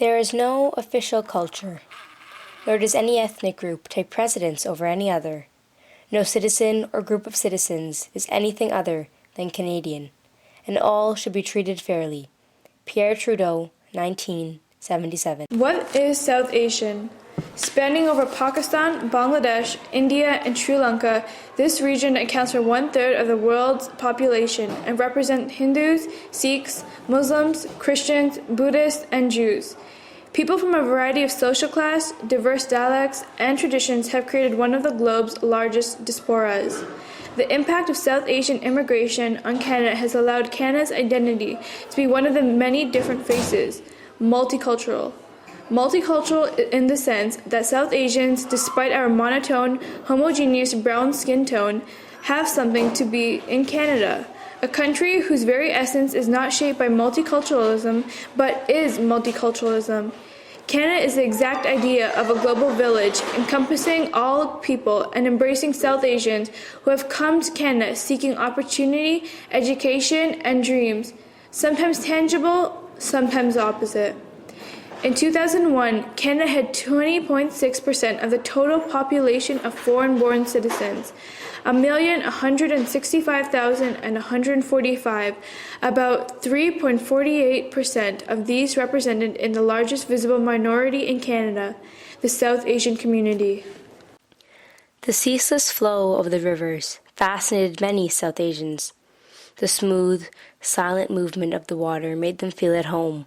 There is no official culture, nor does any ethnic group take precedence over any other. No citizen or group of citizens is anything other than Canadian, and all should be treated fairly. Pierre Trudeau, 1977. What is South Asian? Spanning over Pakistan, Bangladesh, India, and Sri Lanka, this region accounts for 1/3 of the world's population and represents Hindus, Sikhs, Muslims, Christians, Buddhists, and Jews. People from a variety of social class, diverse dialects, and traditions have created one of the globe's largest diasporas. The impact of South Asian immigration on Canada has allowed Canada's identity to be one of the many different faces, multicultural. Multicultural in the sense that South Asians, despite our monotone, homogeneous brown skin tone, have something to be in Canada, a country whose very essence is not shaped by multiculturalism, but is multiculturalism. Canada is the exact idea of a global village, encompassing all people and embracing South Asians who have come to Canada seeking opportunity, education, and dreams, sometimes tangible, sometimes opposite. In 2001, Canada had 20.6% of the total population of foreign-born citizens, 1,165,145. About 3.48% of these represented in the largest visible minority in Canada, the South Asian community. The ceaseless flow of the rivers fascinated many South Asians. The smooth, silent movement of the water made them feel at home.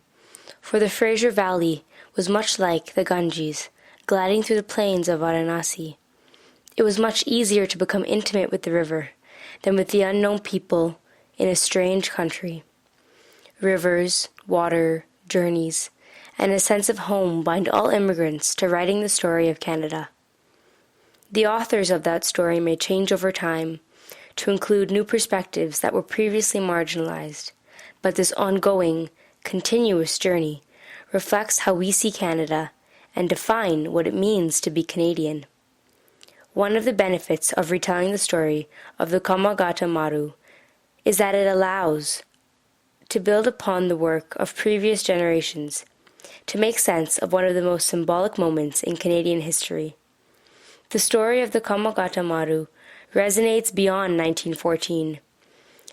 For the Fraser Valley was much like the Ganges, gliding through the plains of Varanasi. It was much easier to become intimate with the river than with the unknown people in a strange country. Rivers, water, journeys, and a sense of home bind all immigrants to writing the story of Canada. The authors of that story may change over time to include new perspectives that were previously marginalized, but this ongoing, continuous journey reflects how we see Canada and define what it means to be Canadian. One of the benefits of retelling the story of the Komagata Maru is that it allows to build upon the work of previous generations to make sense of one of the most symbolic moments in Canadian history. The story of the Komagata Maru resonates beyond 1914,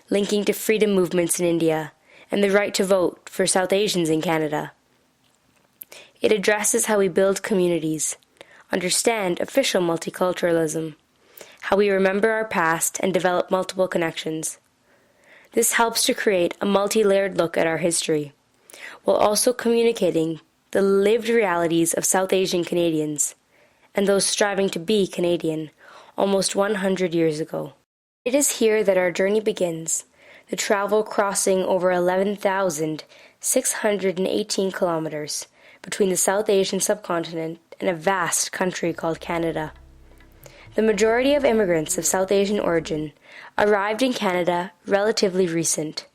linking to freedom movements in India and the right to vote for South Asians in Canada. It addresses how we build communities, understand official multiculturalism, how we remember our past and develop multiple connections. This helps to create a multi-layered look at our history, while also communicating the lived realities of South Asian Canadians and those striving to be Canadian almost 100 years ago. It is here that our journey begins, the travel crossing over 11,618 kilometers between the South Asian subcontinent and a vast country called Canada. The majority of immigrants of South Asian origin arrived in Canada relatively recent.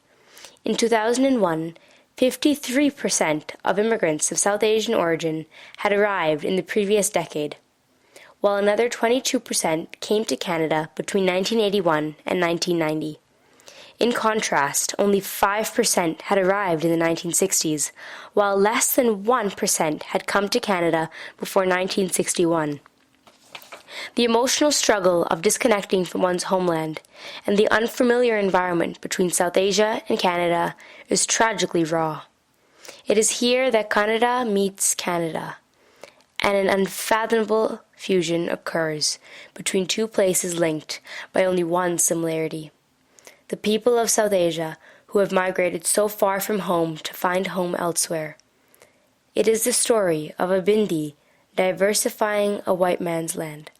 In 2001, 53% of immigrants of South Asian origin had arrived in the previous decade, while another 22% came to Canada between 1981 and 1990. In contrast, only 5% had arrived in the 1960s, while less than 1% had come to Canada before 1961. The emotional struggle of disconnecting from one's homeland and the unfamiliar environment between South Asia and Canada is tragically raw. It is here that Canada meets Canada, and an unfathomable fusion occurs between two places linked by only one similarity. The people of South Asia who have migrated so far from home to find home elsewhere. It is the story of a Bindi diversifying a white man's land.